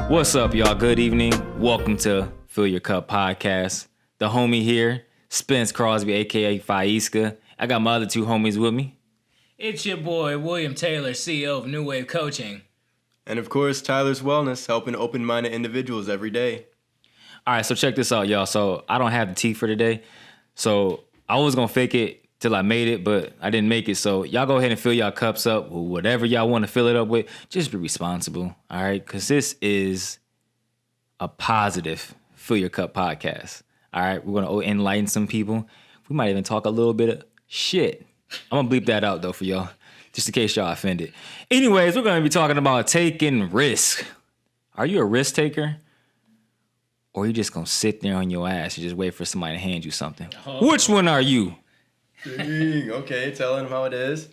What's up, y'all? Good evening. Welcome to Fill Your Cup Podcast. The homie here, Spence Crosby, a.k.a. Faiska. I got my other two homies with me. It's your boy, William Taylor, CEO of New Wave Coaching. And of course, Tyler's Wellness, helping open-minded individuals every day. All right, so check this out, y'all. So I don't have the tea for today. So I was going to fake it till I made it, but I didn't make it. So y'all go ahead and fill y'all cups up with whatever y'all want to fill it up with. Just be responsible, all right? Because this is a positive Fill Your Cup podcast, all right? We're going to enlighten some people. We might even talk a little bit of shit. I'm going to bleep that out, though, for y'all, just in case y'all offended. Anyways, we're going to be talking about taking risk. Are you a risk taker? Or are you just going to sit there on your ass and just wait for somebody to hand you something? Oh. Which one are you? Dang, okay, telling them how it is.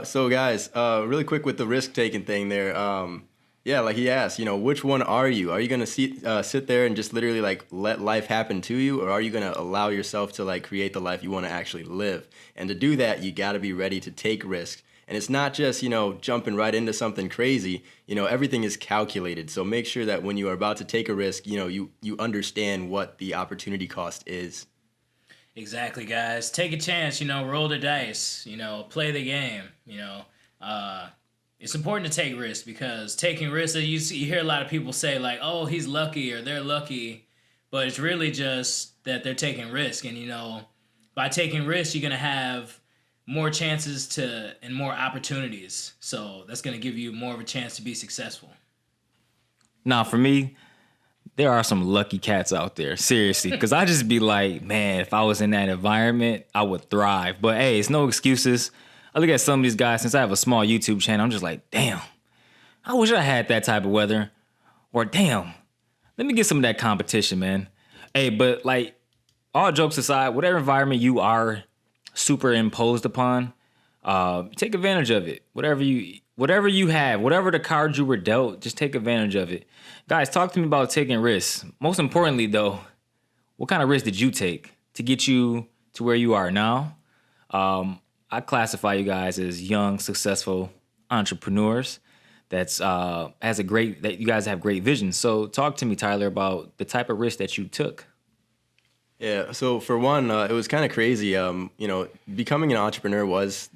So guys, really quick with the risk-taking thing there. Yeah, like he asked, which one are you? Are you going to sit there and just literally like let life happen to you? Or are you going to allow yourself to like create the life you want to actually live? And to do that, you got to be ready to take risks. And it's not just, jumping right into something crazy. Everything is calculated. So make sure that when you are about to take a risk, you understand what the opportunity cost is. Exactly, guys. Take a chance, roll the dice, play the game, It's important to take risks because taking risks, you hear a lot of people say like, oh, he's lucky or they're lucky, but it's really just that they're taking risk. And, by taking risks, you're going to have more chances and more opportunities. So that's going to give you more of a chance to be successful. Now, for me, there are some lucky cats out there, seriously, because I just be like, man, if I was in that environment, I would thrive. But hey, it's no excuses. I look at some of these guys, since I have a small YouTube channel, I'm just like, damn, I wish I had that type of weather. Or damn, let me get some of that competition, man. Hey, but like, all jokes aside, whatever environment you are superimposed upon, take advantage of it. Whatever you have, whatever the cards you were dealt, just take advantage of it. Guys, talk to me about taking risks. Most importantly, though, what kind of risk did you take to get you to where you are now? I classify you guys as young, successful entrepreneurs that you guys have great vision. So talk to me, Tyler, about the type of risk that you took. Yeah, so for one, it was kind of crazy. Becoming an entrepreneur was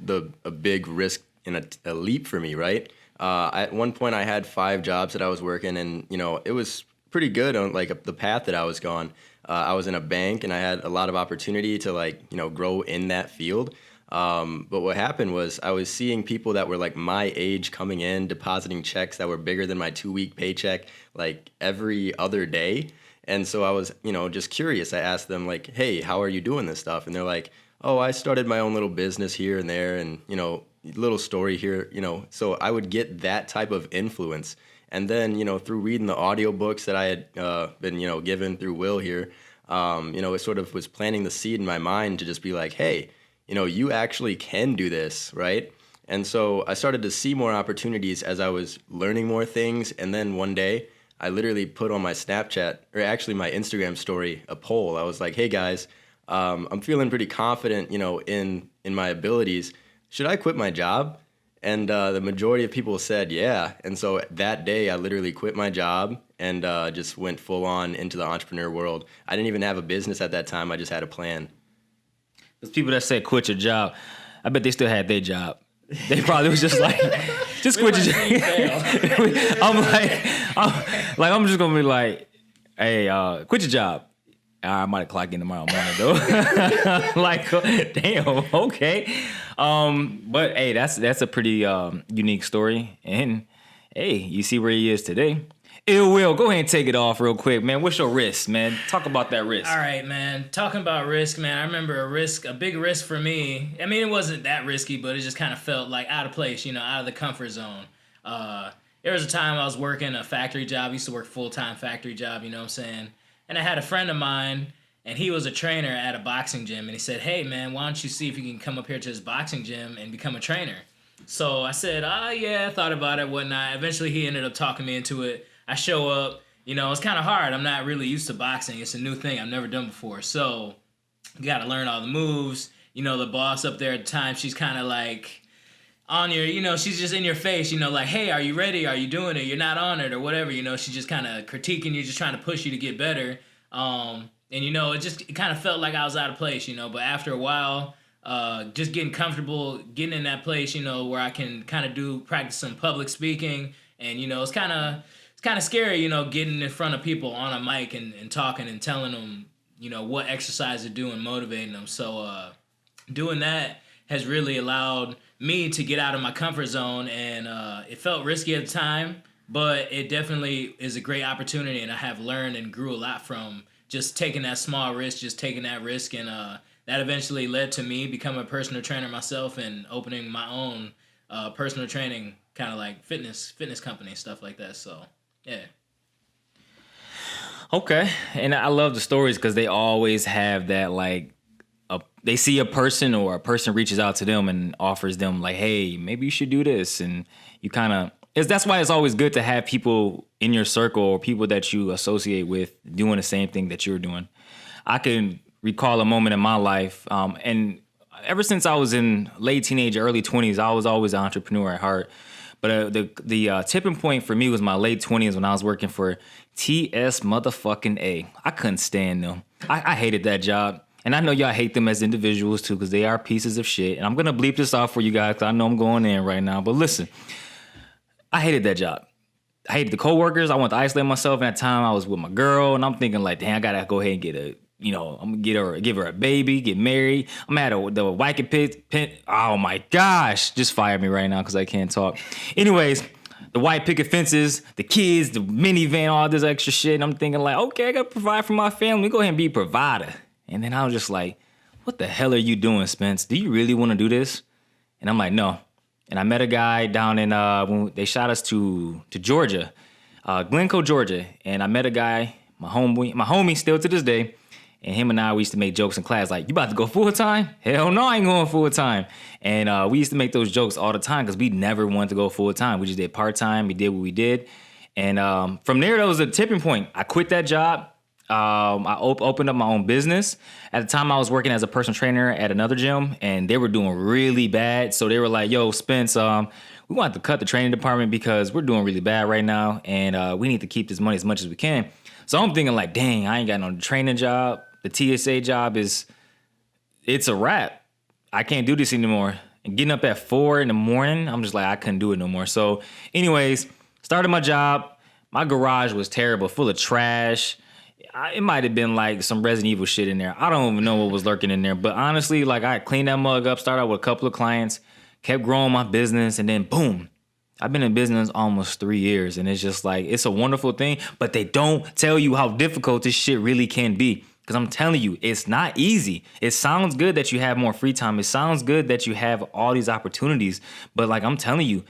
a big risk and a leap for me, right? At one point, I had 5 jobs that I was working, and it was pretty good on like the path that I was going. I was in a bank, and I had a lot of opportunity to grow in that field. But what happened was I was seeing people that were like my age coming in, depositing checks that were bigger than my 2-week paycheck, like every other day. And so I was, just curious. I asked them like, hey, how are you doing this stuff? And they're like, oh, I started my own little business here and there, and, little story here, So I would get that type of influence. And then, through reading the audiobooks that I had been, given through Will here, it sort of was planting the seed in my mind to just be like, hey, you actually can do this, right? And so I started to see more opportunities as I was learning more things. And then one day, I literally put on my Snapchat, or actually my Instagram story, a poll. I was like, hey guys, I'm feeling pretty confident, in my abilities. Should I quit my job? And the majority of people said, yeah. And so that day, I literally quit my job and just went full on into the entrepreneur world. I didn't even have a business at that time. I just had a plan. Those people that say quit your job, I bet they still had their job. They probably was just like, just quit your job. I'm just gonna be like, hey, quit your job. I might clock in tomorrow morning though. Like, damn, okay. But hey, that's a pretty unique story. And hey, you see where he is today. Ill Will, go ahead and take it off real quick, man. What's your risk, man? Talk about that risk. All right, man. Talking about risk, man. I remember a big risk for me. I mean, it wasn't that risky, but it just kind of felt like out of place, out of the comfort zone. There was a time I was working a factory job. I used to work full-time factory job, you know what I'm saying? And I had a friend of mine, and he was a trainer at a boxing gym. And he said, hey, man, why don't you see if you can come up here to this boxing gym and become a trainer? So I said, yeah, I thought about it, whatnot. Eventually, he ended up talking me into it. I show up, it's kind of hard. I'm not really used to boxing. It's a new thing I've never done before. So you got to learn all the moves. The boss up there at the time, she's kind of like, on your, she's just in your face, like, hey, are you ready? Are you doing it? You're not on it or whatever, she's just kind of critiquing you, just trying to push you to get better. And, it kind of felt like I was out of place, but after a while, just getting comfortable, getting in that place, where I can kind of practice some public speaking. And, it's kind of scary, getting in front of people on a mic and talking and telling them, what exercise to do and motivating them. So doing that has really allowed me to get out of my comfort zone, and it felt risky at the time, but it definitely is a great opportunity, and I have learned and grew a lot from just taking that small risk, and that eventually led to me becoming a personal trainer myself and opening my own personal training, kind of like fitness company, stuff like that. So, yeah. Okay, and I love the stories because they always have that, like, they see a person or a person reaches out to them and offers them, like, hey, maybe you should do this. And you kind of, that's why it's always good to have people in your circle or people that you associate with doing the same thing that you're doing. I can recall a moment in my life, and ever since I was in late teenage, early 20s, I was always an entrepreneur at heart. But the tipping point for me was my late 20s when I was working for TS motherfucking A. I couldn't stand them. I hated that job. And I know y'all hate them as individuals too, because they are pieces of shit. And I'm going to bleep this off for you guys, because I know I'm going in right now. But listen, I hated that job. I hated the coworkers. I wanted to isolate myself. At that time, I was with my girl, and I'm thinking like, damn, I got to go ahead and get I'm gonna give her a baby, get married. I'm at the white pit. Oh my gosh, just fire me right now because I can't talk. Anyways, the white picket fences, the kids, the minivan, all this extra shit. And I'm thinking like, okay, I gotta provide for my family. Go ahead and be a provider. And then I was just like, what the hell are you doing, Spence? Do you really want to do this? And I'm like, no. And I met a guy down in, when they shot us to Georgia, Glencoe, Georgia. And I met a guy, my homie still to this day. And him and I, we used to make jokes in class like, you about to go full time? Hell no, I ain't going full time. And we used to make those jokes all the time because we never wanted to go full time. We just did part time. We did what we did. And from there, that was a tipping point. I quit that job. I opened up my own business. At the time, I was working as a personal trainer at another gym, and they were doing really bad. So they were like, yo, Spence, we want to cut the training department because we're doing really bad right now, and we need to keep this money as much as we can. So I'm thinking like, dang, I ain't got no training job. The TSA job it's a wrap. I can't do this anymore. And getting up at 4 a.m, I'm just like, I couldn't do it no more. So anyways, started my job. My garage was terrible, full of trash. It might have been like some Resident Evil shit in there. I don't even know what was lurking in there. But honestly, like I cleaned that mug up, started out with a couple of clients, kept growing my business, and then boom. I've been in business almost 3 years, and it's just like, it's a wonderful thing, but they don't tell you how difficult this shit really can be. Because I'm telling you, it's not easy. It sounds good that you have more free time. It sounds good that you have all these opportunities. But like I'm telling you,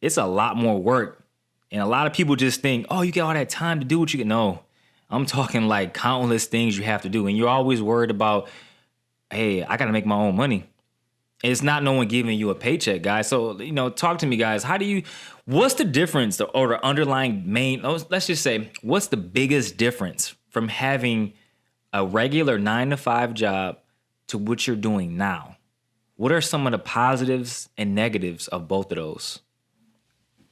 it's a lot more work. And a lot of people just think, oh, you get all that time to do what you can. No, I'm talking like countless things you have to do. And you're always worried about, hey, I got to make my own money. It's not no one giving you a paycheck, guys. So, talk to me, guys. What's the difference or the underlying let's just say, what's the biggest difference from having a regular 9-to-5 job to what you're doing now? What are some of the positives and negatives of both of those?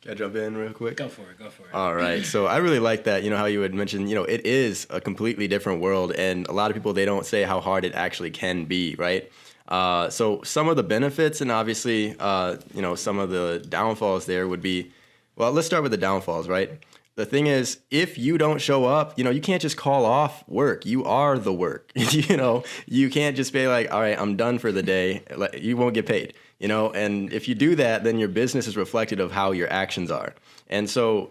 Can I jump in real quick? Go for it. All right. So I really like that, how you had mentioned, it is a completely different world. And a lot of people, they don't say how hard it actually can be, right? So some of the benefits and obviously, some of the downfalls there would be, well, let's start with the downfalls, right? The thing is, if you don't show up, you can't just call off work. You are the work. You can't just be like, all right, I'm done for the day. You won't get paid, and if you do that, then your business is reflective of how your actions are. And so,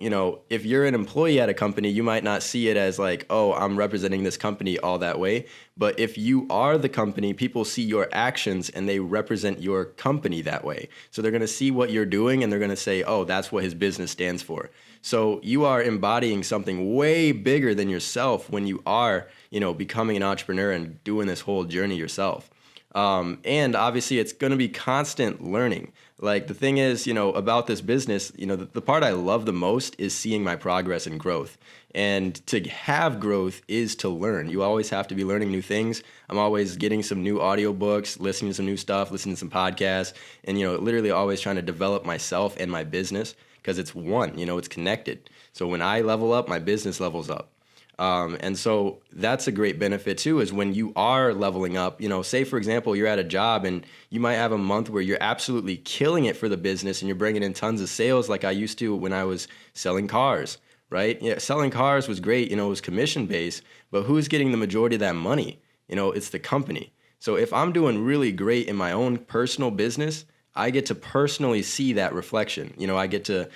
if you're an employee at a company, you might not see it as like, oh, I'm representing this company all that way. But if you are the company, people see your actions and they represent your company that way. So they're going to see what you're doing and they're going to say, oh, that's what his business stands for. So you are embodying something way bigger than yourself when you are, becoming an entrepreneur and doing this whole journey yourself. And obviously, it's going to be constant learning. Like the thing is, about this business, the part I love the most is seeing my progress and growth. And to have growth is to learn. You always have to be learning new things. I'm always getting some new audiobooks, listening to some new stuff, listening to some podcasts, and, literally always trying to develop myself and my business because it's one, it's connected. So when I level up, my business levels up. And so that's a great benefit too, is when you are leveling up, say for example, you're at a job and you might have a month where you're absolutely killing it for the business and you're bringing in tons of sales like I used to when I was selling cars, right? Yeah, selling cars was great, it was commission based, but who's getting the majority of that money? It's the company. So if I'm doing really great in my own personal business, I get to personally see that reflection. I get to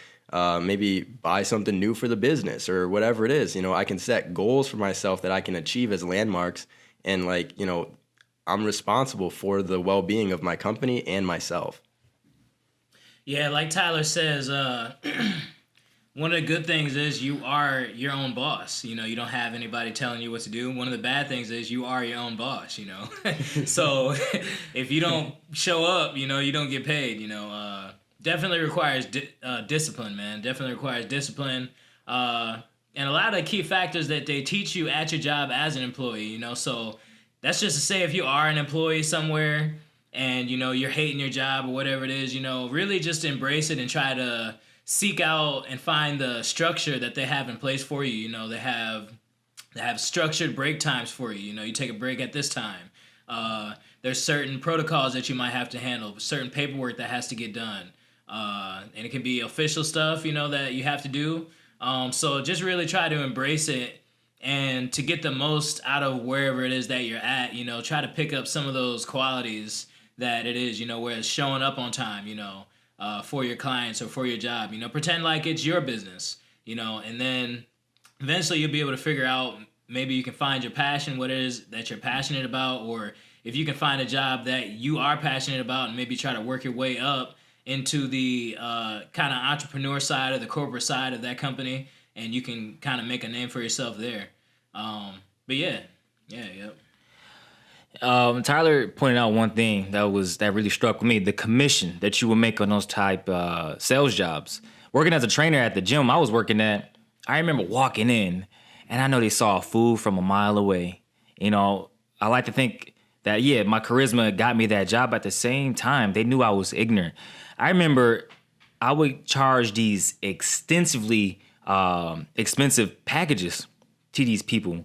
maybe buy something new for the business or whatever it is. I can set goals for myself that I can achieve as landmarks. And I'm responsible for the well-being of my company and myself. Yeah, like Tyler says, one of the good things is you are your own boss. You don't have anybody telling you what to do. One of the bad things is you are your own boss, So if you don't show up, you don't get paid, Definitely requires discipline, man. Definitely requires discipline. And a lot of the key factors that they teach you at your job as an employee, So that's just to say if you are an employee somewhere and, you're hating your job or whatever it is, really just embrace it and try to seek out and find the structure that they have in place for you. They have structured break times for you. You take a break at this time. There's certain protocols that you might have to handle, certain paperwork that has to get done. And it can be official stuff, that you have to do. So just really try to embrace it and to get the most out of wherever it is that you're at, try to pick up some of those qualities that it is, where it's showing up on time, for your clients or for your job, pretend like it's your business, and then eventually you'll be able to figure out, maybe you can find your passion, what it is that you're passionate about, or if you can find a job that you are passionate about and maybe try to work your way up into the kind of entrepreneur side or the corporate side of that company, and you can kind of make a name for yourself there. But yeah. Tyler pointed out one thing that really struck with me: the commission that you would make on those type sales jobs. Working as a trainer at the gym I was working at, I remember walking in, and I know they saw food from a mile away. I like to think that my charisma got me that job. At the same time, they knew I was ignorant. I remember I would charge these extensively expensive packages to these people.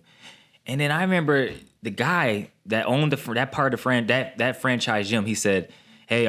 And then I remember the guy that owned that part of that franchise gym, he said, hey,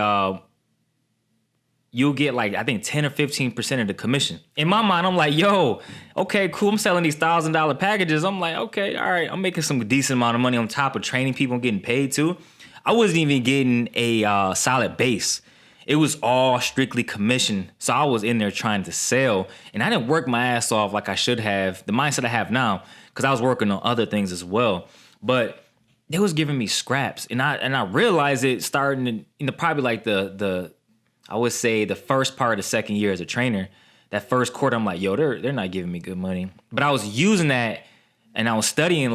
you'll get I think 10 or 15% of the commission. In my mind, I'm like, yo, okay, cool. I'm selling these $1,000 packages. I'm like, okay, all right. I'm making some decent amount of money on top of training people and getting paid too. I wasn't even getting a solid base. It was all strictly commission. So I was in there trying to sell, and I didn't work my ass off like I should have, the mindset I have now, because I was working on other things as well. But they was giving me scraps, and I realized it starting in probably the I would say the first part of the second year as a trainer. That first quarter, I'm like, yo, they're not giving me good money. But I was using that, and I was studying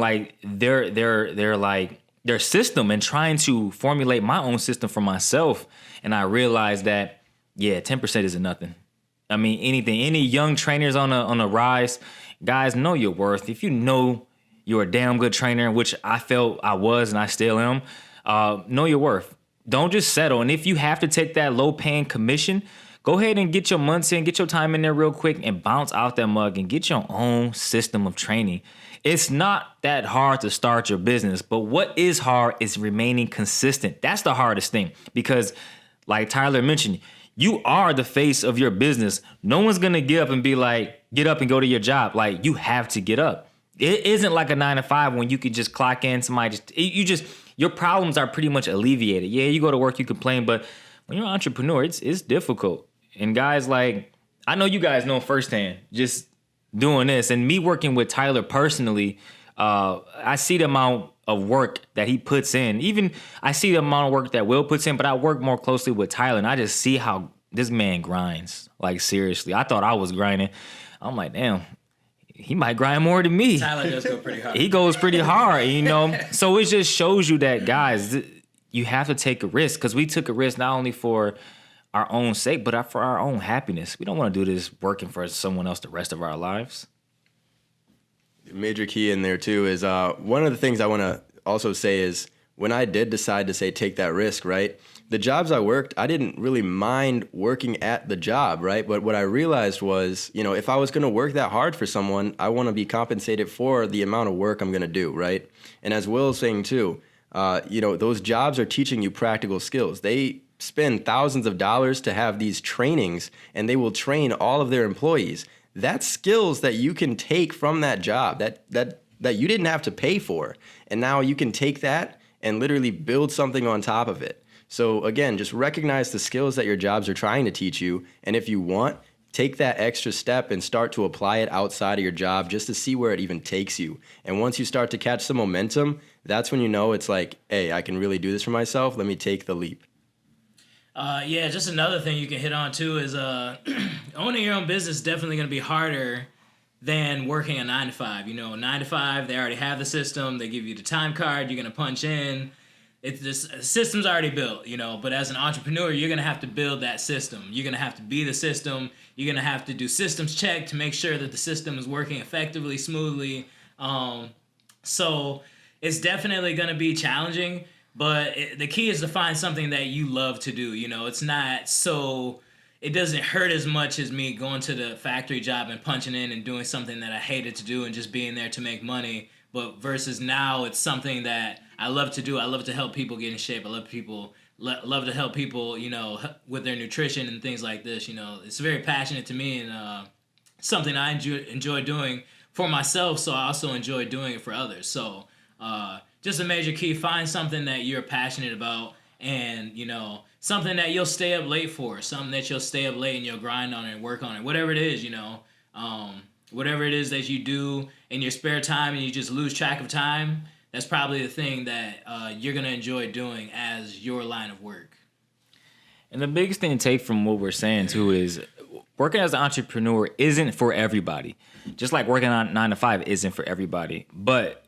their system and trying to formulate my own system for myself. And I realized that, 10% isn't nothing. I mean, any young trainers on a rise, guys, know your worth. If you know you're a damn good trainer, which I felt I was and I still am, know your worth. Don't just settle. And if you have to take that low paying commission, go ahead and get your months in, get your time in there real quick and bounce out that mug and get your own system of training. It's not that hard to start your business, but what is hard is remaining consistent. That's the hardest thing, because like Tyler mentioned, you are the face of your business. No one's going to get up and be like, get up and go to your job. Like, you have to get up. It isn't like a 9 to 5 when you could just clock in, your problems are pretty much alleviated. Yeah, you go to work, you complain, but when you're an entrepreneur, it's difficult. And guys, I know you guys know firsthand, just doing this and me working with Tyler personally, I see the amount of work that he puts in. Even I see the amount of work that Will puts in, but I work more closely with Tyler, and I just see how this man grinds. Like, seriously, I thought I was grinding. I'm like, damn, he might grind more than me. Tyler does go pretty hard. He goes pretty hard, So it just shows you that, guys, you have to take a risk, because we took a risk not only for our own sake, but for our own happiness. We don't want to do this working for someone else the rest of our lives. Major key in there too is one of the things I want to also say is when I did decide to say take that risk, right? The jobs I worked, I didn't really mind working at the job, right? But what I realized was, if I was going to work that hard for someone, I want to be compensated for the amount of work I'm going to do, right? And as Will's saying too, those jobs are teaching you practical skills. They spend thousands of dollars to have these trainings, and they will train all of their employees. That's skills that you can take from that job that you didn't have to pay for. And now you can take that and literally build something on top of it. So again, just recognize the skills that your jobs are trying to teach you. And if you want, take that extra step and start to apply it outside of your job just to see where it even takes you. And once you start to catch some momentum, that's when you know it's like, hey, I can really do this for myself. Let me take the leap. Just another thing you can hit on too is owning your own business is definitely going to be harder than working a 9 to 5. 9 to 5, they already have the system. They give you the time card. You're going to punch in. The system's already built, but as an entrepreneur, you're going to have to build that system. You're going to have to be the system. You're going to have to do systems check to make sure that the system is working effectively, smoothly. So it's definitely going to be challenging, but the key is to find something that you love to do. It's not so, it doesn't hurt as much as me going to the factory job and punching in and doing something that I hated to do and just being there to make money. But versus now, it's something that I love to do. I love to help people get in shape. I love to help people, with their nutrition and things like this. It's very passionate to me and something I enjoy doing for myself. So I also enjoy doing it for others. So just a major key: find something that you're passionate about, and something that you'll stay up late for, something that you'll stay up late and you'll grind on it and work on it. Whatever it is, whatever it is that you do in your spare time and you just lose track of time, that's probably the thing that you're going to enjoy doing as your line of work. And the biggest thing to take from what we're saying, too, is working as an entrepreneur isn't for everybody. Just like working on 9 to 5 isn't for everybody. But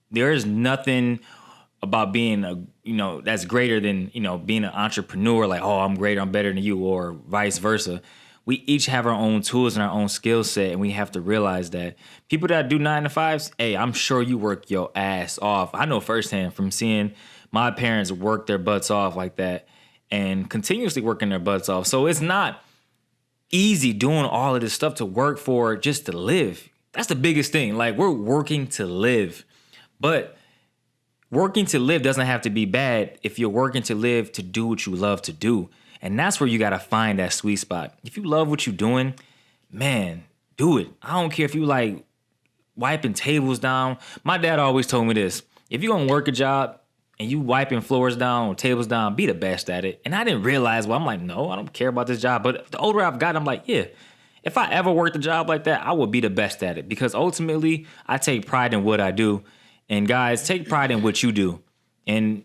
there is nothing about being that's greater than, being an entrepreneur, like, oh, I'm greater, I'm better than you, or vice versa. We each have our own tools and our own skill set, and we have to realize that people that do 9 to 5s, hey, I'm sure you work your ass off. I know firsthand from seeing my parents work their butts off like that and continuously working their butts off. So it's not easy doing all of this stuff to work for just to live. That's the biggest thing. Like, we're working to live. But working to live doesn't have to be bad if you're working to live to do what you love to do. And that's where you got to find that sweet spot. If you love what you're doing, man, do it. I don't care if you like wiping tables down. My dad always told me this: if you're going to work a job and you wiping floors down or tables down, be the best at it. And I didn't realize, I'm like, no, I don't care about this job. But the older I've gotten, I'm like, yeah, if I ever worked a job like that, I would be the best at it, because ultimately I take pride in what I do. And guys, take pride in what you do. And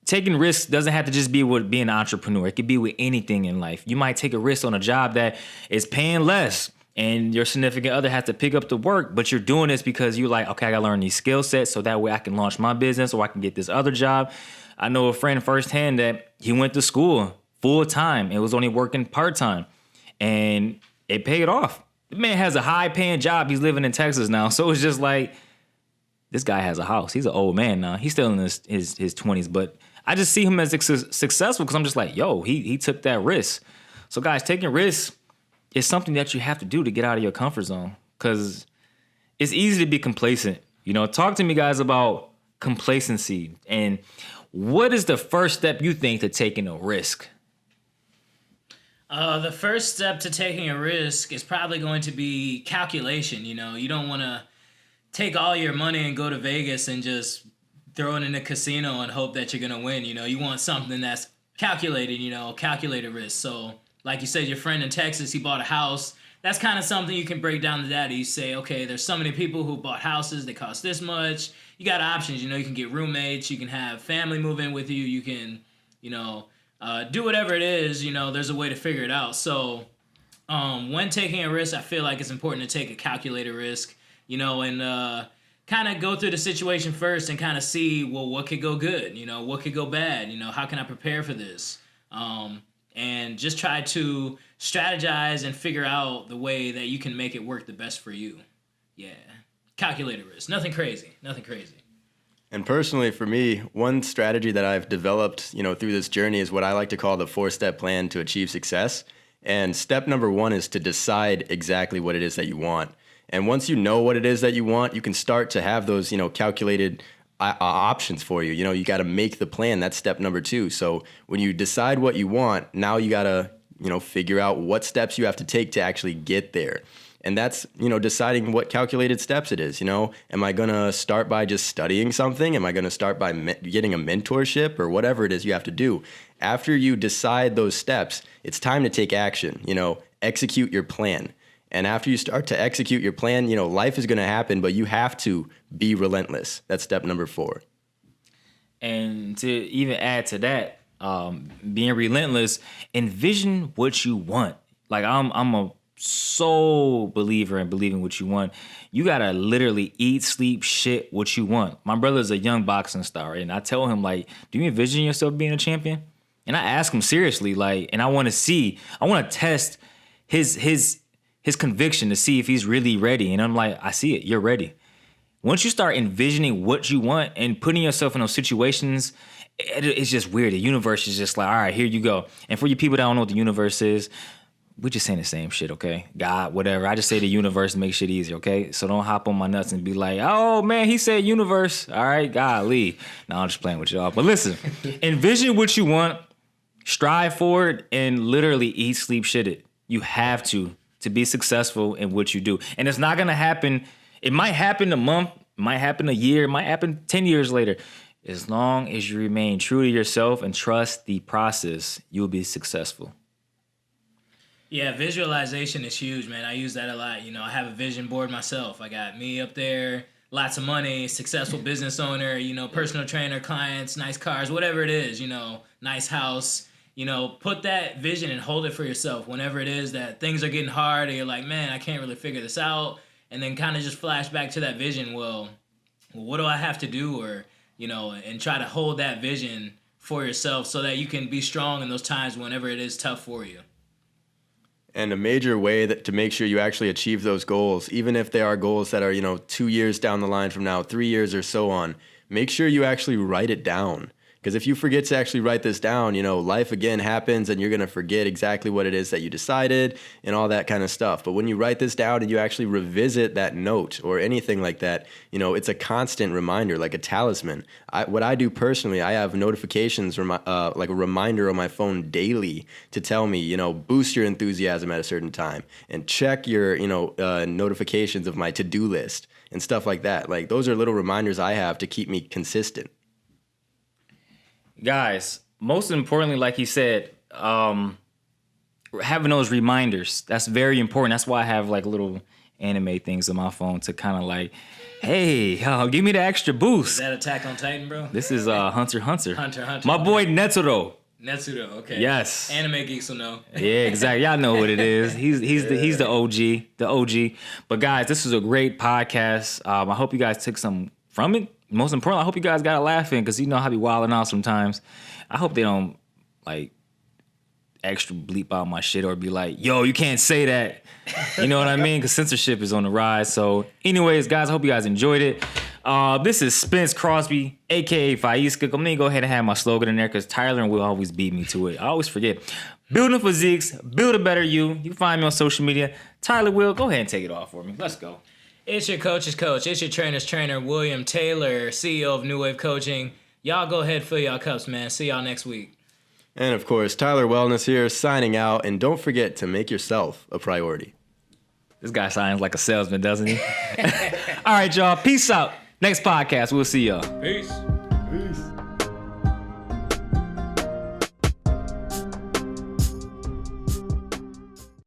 taking risks doesn't have to just be with being an entrepreneur. It could be with anything in life. You might take a risk on a job that is paying less and your significant other has to pick up the work, but you're doing this because you're like, okay, I gotta learn these skill sets so that way I can launch my business or I can get this other job. I know a friend firsthand that he went to school full time and was only working part time, and it paid off. The man has a high paying job. He's living in Texas now. So it's just like, this guy has a house. He's an old man now. He's still in his 20s, but I just see him as successful because I'm just like, yo, he took that risk. So guys, taking risks is something that you have to do to get out of your comfort zone, because it's easy to be complacent. Talk to me, guys, about complacency, and what is the first step you think to taking a risk? The first step to taking a risk is probably going to be calculation. You don't want to take all your money and go to Vegas and just throw it in a casino and hope that you're going to win. You want something that's calculated, calculated risk. So like you said, your friend in Texas, he bought a house. That's kind of something you can break down the data. You say, okay, there's so many people who bought houses. They cost this much. You got options. You can get roommates. You can have family move in with you. You can, do whatever it is. There's a way to figure it out. So when taking a risk, I feel like it's important to take a calculated risk, and kind of go through the situation first and kind of see, well, what could go good? What could go bad? How can I prepare for this? and just try to strategize and figure out the way that you can make it work the best for you. Yeah. Calculated risk. Nothing crazy. Nothing crazy. And personally, for me, one strategy that I've developed, through this journey is what I like to call the 4-step plan to achieve success. And step number 1 is to decide exactly what it is that you want. And once you know what it is that you want, you can start to have those, calculated options for you. You got to make the plan. That's step number 2. So when you decide what you want, now you got to, figure out what steps you have to take to actually get there. And that's, deciding what calculated steps it is. Am I going to start by just studying something? Am I going to start by getting a mentorship or whatever it is you have to do? After you decide those steps, it's time to take action, execute your plan. And after you start to execute your plan, life is going to happen, but you have to be relentless. That's step number 4. And to even add to that, being relentless, envision what you want. Like I'm a sole believer in believing what you want. You gotta literally eat, sleep, shit what you want. My brother's a young boxing star, right? And I tell him, like, do you envision yourself being a champion? And I ask him seriously, like, and I want to test his conviction to see if he's really ready. And I'm like, I see it, you're ready. Once you start envisioning what you want and putting yourself in those situations, it's just weird. The universe is just like, all right, here you go. And for you people that don't know what the universe is, we're just saying the same shit, okay? God, whatever. I just say the universe to make shit easier, okay? So don't hop on my nuts and be like, oh, man, he said universe. All right, golly. No, I'm just playing with y'all. But listen, envision what you want, strive for it, and literally eat, sleep, shit it. You have to be successful in what you do. And it's not going to happen. It might happen a month, it might happen a year, it might happen 10 years later. As long as you remain true to yourself and trust the process, you'll be successful. Yeah, visualization is huge, man. I use that a lot. I have a vision board myself. I got me up there, lots of money, successful business owner, personal trainer, clients, nice cars, whatever it is, nice house. Put that vision and hold it for yourself whenever it is that things are getting hard or you're like, man, I can't really figure this out. And then kind of just flash back to that vision. Well, what do I have to do? Or, and try to hold that vision for yourself so that you can be strong in those times whenever it is tough for you. And a major way to make sure you actually achieve those goals, even if they are goals that are, 2 years down the line from now, 3 years or so on, make sure you actually write it down. Because if you forget to actually write this down, life again happens and you're going to forget exactly what it is that you decided and all that kind of stuff. But when you write this down and you actually revisit that note or anything like that, it's a constant reminder, like a talisman. What I do personally, I have notifications, like a reminder on my phone daily to tell me, boost your enthusiasm at a certain time and check your, notifications of my to-do list and stuff like that. Like those are little reminders I have to keep me consistent. Guys, most importantly, like he said, having those reminders, that's very important. That's why I have like little anime things on my phone to kind of like, hey, give me the extra boost. Is that Attack on Titan, bro? This is Hunter x Hunter. Hunter. My boy Netsudo. Netsudo, okay. Yes. Anime geeks will know. Yeah, exactly. Y'all know what it is. He's the OG. But guys, this was a great podcast. I hope you guys took some from it. Most importantly, I hope you guys got a laugh in because you know how I be wilding out sometimes. I hope they don't like extra bleep out my shit or be like, yo, you can't say that. You know what I mean? Because censorship is on the rise. So anyways, guys, I hope you guys enjoyed it. This is Spence Crosby, a.k.a. Faiska. I'm going to go ahead and have my slogan in there because Tyler and Will always beat me to it. I always forget. Building physiques, build a better you. You can find me on social media. Tyler, Will, go ahead and take it off for me. Let's go. It's your coach's coach. It's your trainer's trainer, William Taylor, CEO of New Wave Coaching. Y'all go ahead, fill y'all cups, man. See y'all next week. And of course, Tyler Wellness here, signing out. And don't forget to make yourself a priority. This guy sounds like a salesman, doesn't he? All right, y'all. Peace out. Next podcast. We'll see y'all. Peace.